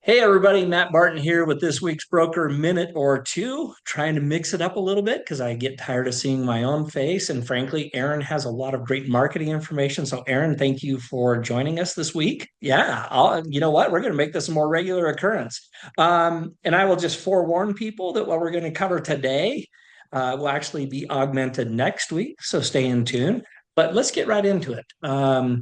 Hey everybody, Matt Barton here with this week's Broker Minute or Two, trying to mix it up a little bit because I get tired of seeing my own face. And frankly, Aaron has a lot of great marketing information. So, Aaron, thank you for joining us this week. Yeah, you know what? We're going to make this a more regular occurrence. And I will just forewarn people that what we're going to cover today will actually be augmented next week. So, stay in tune. But let's get right into it. All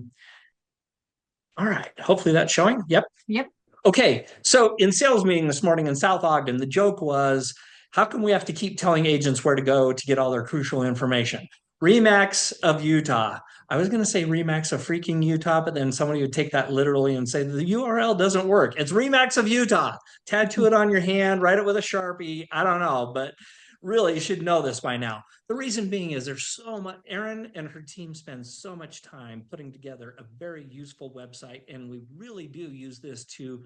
right, hopefully that's showing. Yep. Yep. Okay, so in sales meeting this morning in South Ogden, the joke was, how come we have to keep telling agents where to go to get all their crucial information? Remax of Utah. I was going to say Remax of freaking Utah, but then somebody would take that literally and say the URL doesn't work. It's Remax of Utah. Tattoo it on your hand, write it with a Sharpie. I don't know, but really you should know this by now. The reason being is there's so much, Erin and her team spend so much time putting together a very useful website, and we really do use this to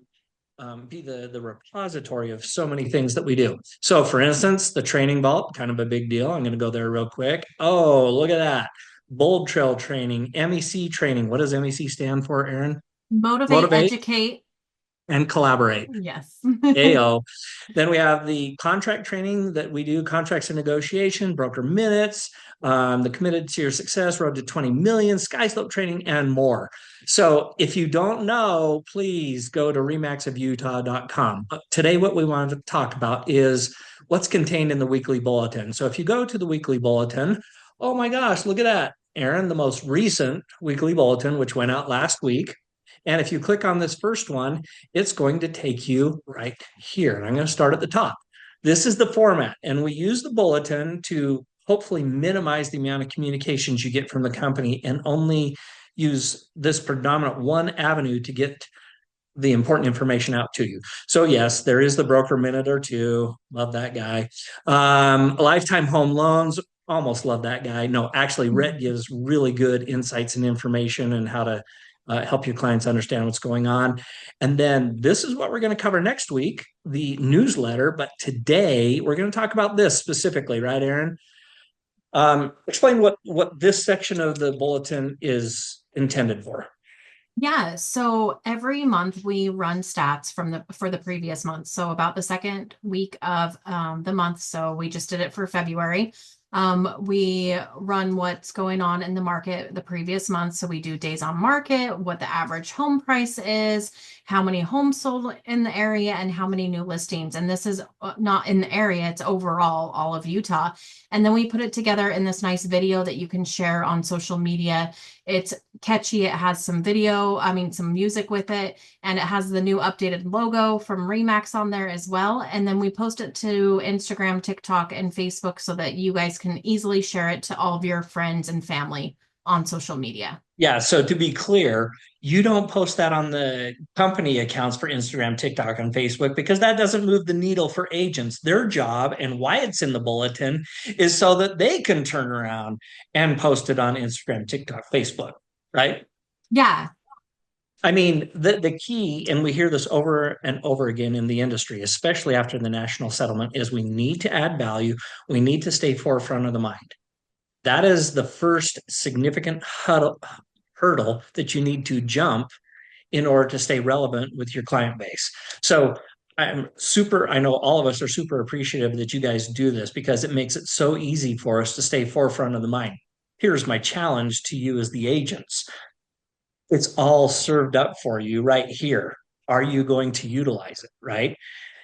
be the repository of so many things that we do. So, for instance, the training vault, kind of a big deal. I'm going to go there real quick. Oh, look at that. Bold Trail training, MEC training. What does MEC stand for, Aaron? Motivate, Motivate educate. and collaborate. Yes. AO. Then we have the contract training that we do, contracts and negotiation, broker minutes, the committed to your success, road to 20 million, sky slope training, and more. So if you don't know, please go to remaxofutah.com. Today, what we wanted to talk about is what's contained in the weekly bulletin. So if you go to the weekly bulletin, oh my gosh, look at that. Aaron, the most recent weekly bulletin, which went out last week. And if you click on this first one, it's going to take you right here. And I'm going to start at the top. This is the format, and we use the bulletin to hopefully minimize the amount of communications you get from the company and only use this predominant one avenue to get the important information out to you. So yes, there is the broker minute or two. Love that guy. Lifetime home loans. Almost love that guy. No, actually, Rhett gives really good insights and information and how to help your clients understand what's going on. And then this is what we're going to cover next week, the newsletter. But today we're going to talk about this specifically, right, Aaron? Explain what this section of the bulletin is intended for. Yeah, so every month we run stats from the previous month. So about the second week of the month. So we just did it for February. We run what's going on in the market the previous month. So we do days on market, what the average home price is, how many homes sold in the area, and how many new listings. And this is not in the area, it's overall all of Utah. And then we put it together in this nice video that you can share on social media. It's catchy. It has some video, some music with it, and it has the new updated logo from Remax on there as well. And then we post it to Instagram, TikTok, and Facebook so that you guys can easily share it to all of your friends and family on social media. Yeah, so to be clear, you don't post that on the company accounts for Instagram, TikTok, and Facebook because that doesn't move the needle for agents. Their job and why it's in the bulletin is so that they can turn around and post it on Instagram, TikTok, Facebook, right? Yeah. I mean, the key, and we hear this over and over again in the industry, especially after the national settlement, is we need to add value. We need to stay forefront of the mind. That is the first significant hurdle that you need to jump in order to stay relevant with your client base. So I know all of us are super appreciative that you guys do this because it makes it so easy for us to stay forefront of the mind. Here's my challenge to you as the agents. It's all served up for you right here. Are you going to utilize it, right?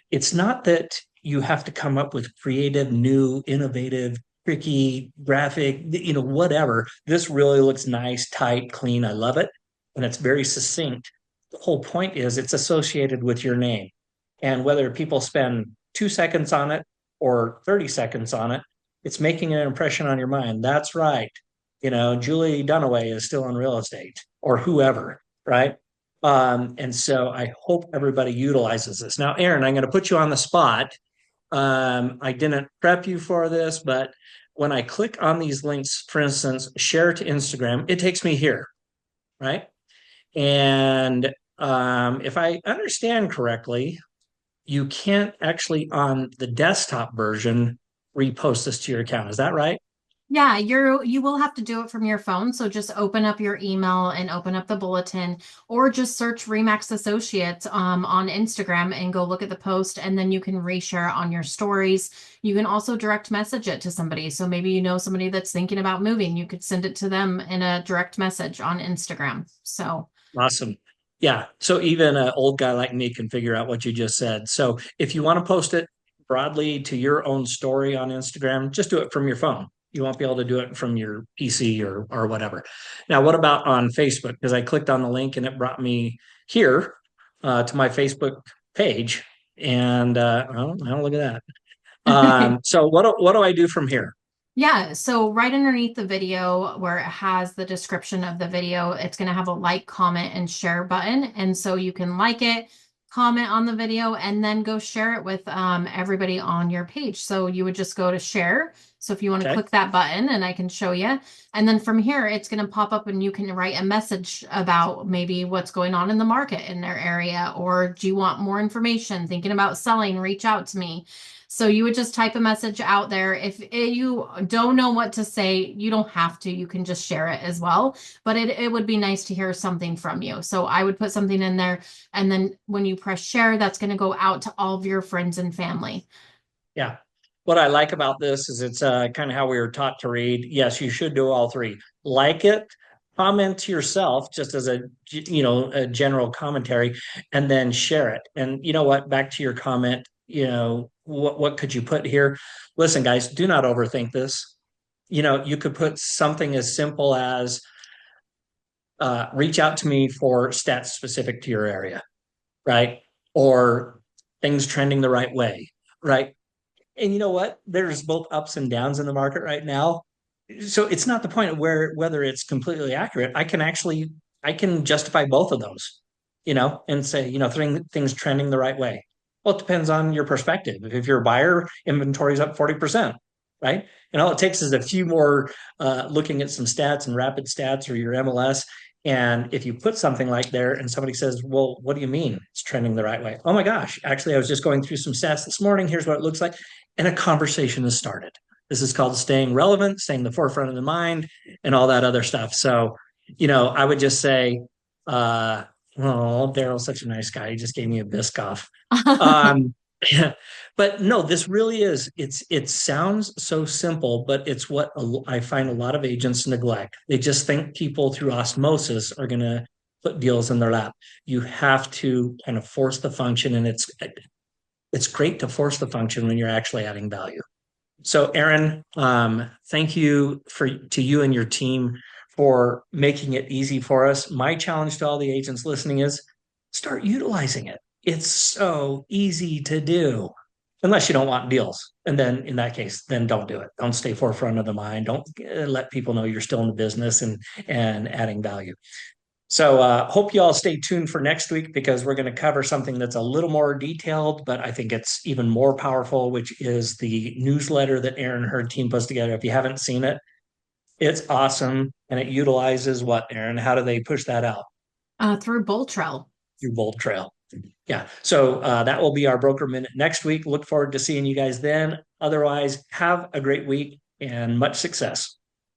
It's not that you have to come up with creative, new, innovative, tricky, graphic, whatever. This really looks nice, tight, clean. I love it. And it's very succinct. The whole point is it's associated with your name. And whether people spend 2 seconds on it or 30 seconds on it, it's making an impression on your mind. That's right. Julie Dunaway is still in real estate or whoever, right? And so I hope everybody utilizes this. Now, Aaron, I'm going to put you on the spot. I didn't prep you for this, but when I click on these links, for instance, share to Instagram, it takes me here, right? And if I understand correctly, you can't actually on the desktop version repost this to your account. Is that right? Yeah, you will have to do it from your phone. So just open up your email and open up the bulletin, or just search Remax Associates on Instagram and go look at the post, and then you can reshare it on your stories. You can also direct message it to somebody. So maybe you know somebody that's thinking about moving, you could send it to them in a direct message on Instagram. So Awesome. Yeah. So even an old guy like me can figure out what you just said. So if you want to post it broadly to your own story on Instagram, just do it from your phone. You won't be able to do it from your PC or whatever. Now, what about on Facebook? Because I clicked on the link and it brought me here to my Facebook page. And I don't look at that. So what do I do from here? yeah, so right underneath the video where it has the description of the video, it's going to have a like, comment, and share button. And so you can like it, comment on the video, and then go share it with everybody on your page. So you would just go to share. So if you want to Okay. click that button, and I can show you. And then from here, it's going to pop up and you can write a message about maybe what's going on in the market in their area, or do you want more information, thinking about selling, reach out to me. So you would just type a message out there. If you don't know what to say, you don't have to. You can just share it as well. But it would be nice to hear something from you. So I would put something in there. And then when you press share, that's going to go out to all of your friends and family. Yeah. What I like about this is it's kind of how we were taught to read. Yes, you should do all three. Like it, comment to yourself just as a general commentary, and then share it. And you know what? Back to your comment, what could you put here? Listen, guys, do not overthink this. You could put something as simple as reach out to me for stats specific to your area, right? Or things trending the right way, right? And you know what? There's both ups and downs in the market right now. So it's not the point of whether it's completely accurate. I can justify both of those, and say, things trending the right way. Well, it depends on your perspective. If you're a buyer, inventory's up 40%, right? And all it takes is a few more looking at some stats and rapid stats or your MLS. And if you put something like there and somebody says, well, what do you mean it's trending the right way? Oh my gosh, actually, I was just going through some stats this morning. Here's what it looks like. And a conversation has started. This is called staying relevant, staying the forefront of the mind, and all that other stuff. So, I would just say, uh, oh, Daryl's such a nice guy. He just gave me a Biscoff. Um, but no, this really is. It sounds so simple, but it's what I find a lot of agents neglect. They just think people through osmosis are going to put deals in their lap. You have to kind of force the function, and it's great to force the function when you're actually adding value. So, Aaron, thank you to you and your team for making it easy for us. My challenge to all the agents listening is start utilizing it. It's so easy to do, unless you don't want deals. And then in that case, then don't do it. Don't stay forefront of the mind. Don't let people know you're still in the business and adding value. So hope you all stay tuned for next week because we're going to cover something that's a little more detailed, but I think it's even more powerful, which is the newsletter that Aaron and her team puts together. If you haven't seen it, it's awesome. And it utilizes what, Aaron? How do they push that out? Through Bull Trail. Through Bold Trail. Yeah. So that will be our broker minute next week. Look forward to seeing you guys then. Otherwise, have a great week and much success.